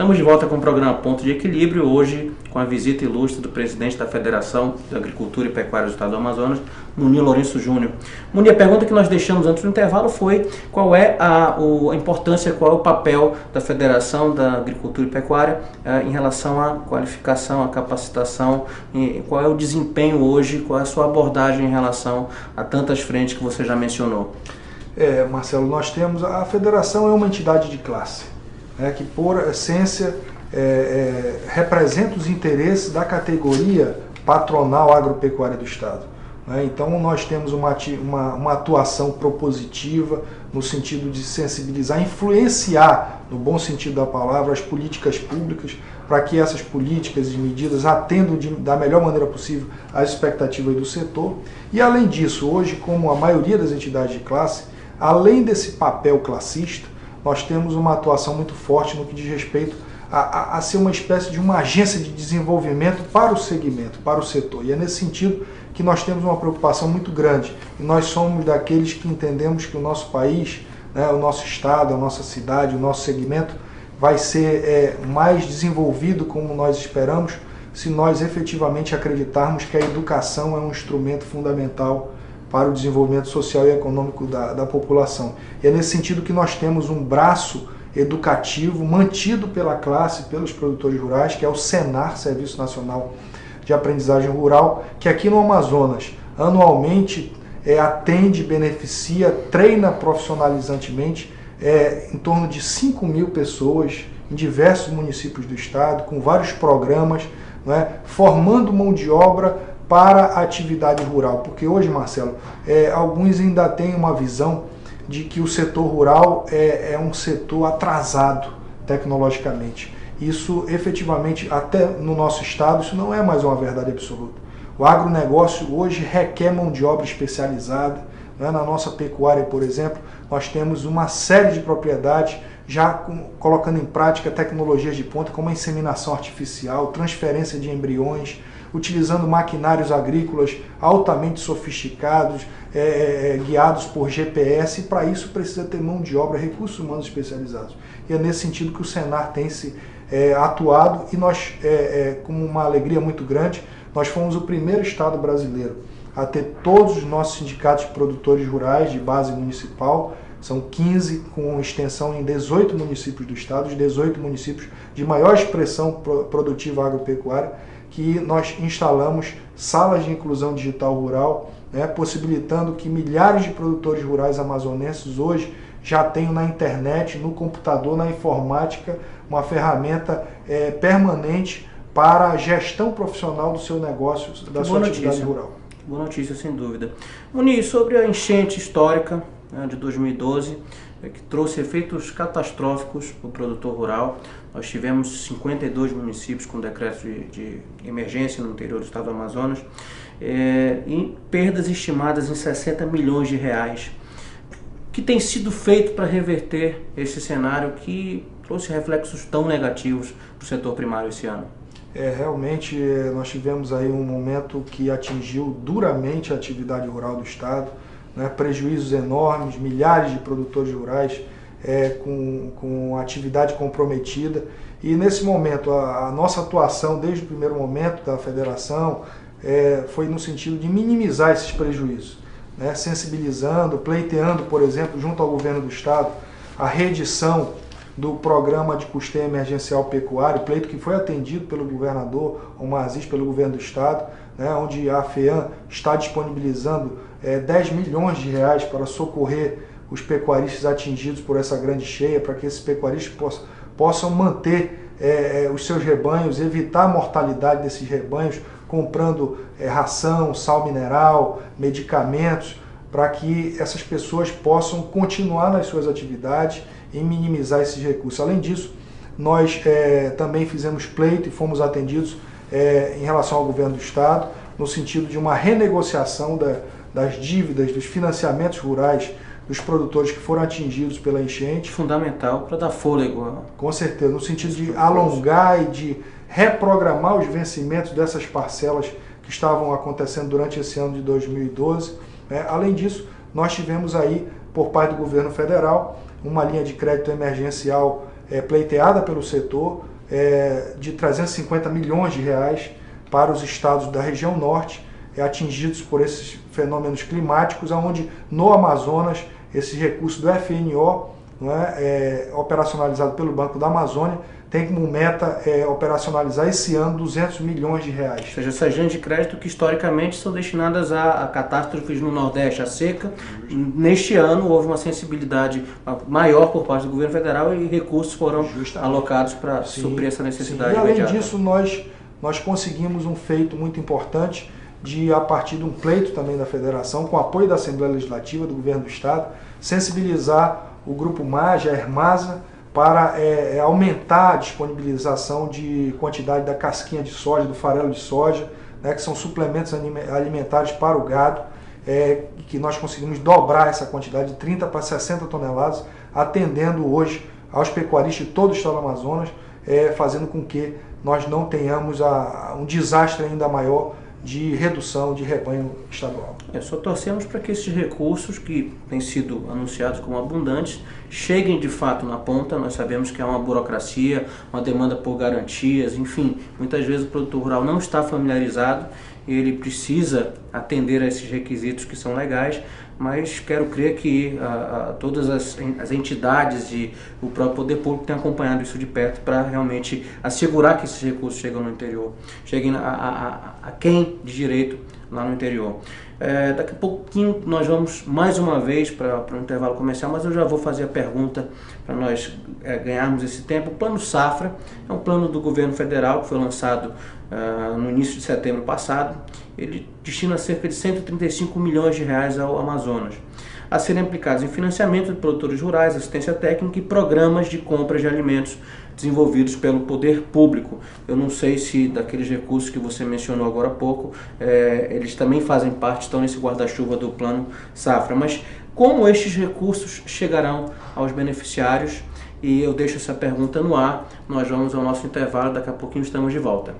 Estamos de volta com o programa Ponto de Equilíbrio, hoje com a visita ilustre do presidente da Federação de Agricultura e Pecuária do Estado do Amazonas, Munir Lourenço Júnior. Munir, a pergunta que nós deixamos antes do intervalo foi qual é a importância, qual é o papel da Federação da Agricultura e Pecuária em relação à qualificação, à capacitação, qual é o desempenho hoje, qual é a sua abordagem em relação a tantas frentes que você já mencionou. Marcelo, nós temos, a Federação é uma entidade de classe, que por essência representa os interesses da categoria patronal agropecuária do Estado. Então nós temos uma atuação propositiva no sentido de sensibilizar, influenciar, no bom sentido da palavra, as políticas públicas para que essas políticas e medidas atendam da melhor maneira possível às expectativas do setor. E além disso, hoje, como a maioria das entidades de classe, além desse papel classista, nós temos uma atuação muito forte no que diz respeito a ser uma espécie de uma agência de desenvolvimento para o segmento, para o setor. E é nesse sentido que nós temos uma preocupação muito grande. E nós somos daqueles que entendemos que o nosso país, o nosso estado, a nossa cidade, o nosso segmento vai ser mais desenvolvido como nós esperamos, se nós efetivamente acreditarmos que a educação é um instrumento fundamental para o desenvolvimento social e econômico da população. E é nesse sentido que nós temos um braço educativo mantido pela classe, pelos produtores rurais, que é o SENAR, Serviço Nacional de Aprendizagem Rural, que aqui no Amazonas anualmente atende, beneficia, treina profissionalizantemente em torno de 5.000 pessoas em diversos municípios do estado, com vários programas, formando mão de obra para a atividade rural, porque hoje, Marcelo, alguns ainda têm uma visão de que o setor rural é um setor atrasado tecnologicamente. Isso, efetivamente, até no nosso estado, isso não é mais uma verdade absoluta. O agronegócio hoje requer mão de obra especializada. Na nossa pecuária, por exemplo, nós temos uma série de propriedades já colocando em prática tecnologias de ponta, como a inseminação artificial, transferência de embriões, utilizando maquinários agrícolas altamente sofisticados, guiados por GPS, e para isso precisa ter mão de obra, recursos humanos especializados. E é nesse sentido que o SENAR tem se atuado, e nós, com uma alegria muito grande, nós fomos o primeiro estado brasileiro a ter todos os nossos sindicatos de produtores rurais de base municipal. São 15 com extensão em 18 municípios do estado, os 18 municípios de maior expressão produtiva agropecuária, que nós instalamos salas de inclusão digital rural, possibilitando que milhares de produtores rurais amazonenses hoje já tenham na internet, no computador, na informática, uma ferramenta permanente para a gestão profissional do seu negócio, da sua atividade rural. Boa notícia, sem dúvida. Munir, sobre a enchente histórica de 2012, que trouxe efeitos catastróficos para o produtor rural. Nós tivemos 52 municípios com decreto de emergência no interior do estado do Amazonas, e perdas estimadas em 60 milhões de reais. O que tem sido feito para reverter esse cenário que trouxe reflexos tão negativos para o setor primário esse ano? Realmente nós tivemos aí um momento que atingiu duramente a atividade rural do estado, prejuízos enormes, milhares de produtores rurais com atividade comprometida. E nesse momento a nossa atuação desde o primeiro momento da federação foi no sentido de minimizar esses prejuízos, sensibilizando, pleiteando, por exemplo, junto ao governo do estado, a reedição do programa de custeio emergencial pecuário, pleito que foi atendido pelo governador Omar Aziz, pelo governo do estado, onde a FEAM está disponibilizando 10 milhões de reais para socorrer os pecuaristas atingidos por essa grande cheia, para que esses pecuaristas possam manter os seus rebanhos, evitar a mortalidade desses rebanhos, comprando ração, sal mineral, medicamentos, para que essas pessoas possam continuar nas suas atividades e minimizar esses recursos. Além disso, nós também fizemos pleito e fomos atendidos em relação ao governo do estado, no sentido de uma renegociação das dívidas, dos financiamentos rurais dos produtores que foram atingidos pela enchente. Fundamental para dar fôlego. Com certeza, no sentido de alongar e de reprogramar os vencimentos dessas parcelas que estavam acontecendo durante esse ano de 2012. Além disso, nós tivemos aí, por parte do governo federal, uma linha de crédito emergencial pleiteada pelo setor, de 350 milhões de reais para os estados da região norte, atingidos por esses fenômenos climáticos, onde no Amazonas esses recursos do FNO, operacionalizado pelo Banco da Amazônia, tem como meta operacionalizar esse ano 200 milhões de reais. Ou seja, essas linhas de crédito que historicamente são destinadas a catástrofes no Nordeste, a seca. Neste ano houve uma sensibilidade maior por parte do governo federal e recursos foram alocados para suprir essa necessidade. E além imediata. disso, nós conseguimos um feito muito importante a partir de um pleito também da Federação, com apoio da Assembleia Legislativa, do Governo do Estado, sensibilizar o Grupo MAGE, a Hermasa, para aumentar a disponibilização de quantidade da casquinha de soja, do farelo de soja, que são suplementos alimentares para o gado, que nós conseguimos dobrar essa quantidade de 30 para 60 toneladas, atendendo hoje aos pecuaristas de todo o estado do Amazonas, fazendo com que nós não tenhamos um desastre ainda maior de redução de rebanho estadual. Só torcemos para que esses recursos que têm sido anunciados como abundantes cheguem de fato na ponta. Nós sabemos que há uma burocracia, uma demanda por garantias, enfim, muitas vezes o produtor rural não está familiarizado e ele precisa atender a esses requisitos que são legais, mas quero crer que todas as entidades e o próprio poder público têm acompanhado isso de perto para realmente assegurar que esses recursos chegam no interior, cheguem a quem de direito lá no interior. Daqui a pouquinho nós vamos mais uma vez para um intervalo comercial, mas eu já vou fazer a pergunta para nós ganharmos esse tempo. O Plano Safra é um plano do governo federal que foi lançado no início de setembro passado. Ele destina cerca de 135 milhões de reais ao Amazonas, a serem aplicados em financiamento de produtores rurais, assistência técnica e programas de compras de alimentos desenvolvidos pelo poder público. Eu não sei se daqueles recursos que você mencionou agora há pouco, eles também fazem parte, estão nesse guarda-chuva do Plano Safra, mas como estes recursos chegarão aos beneficiários? E eu deixo essa pergunta no ar. Nós vamos ao nosso intervalo, daqui a pouquinho estamos de volta.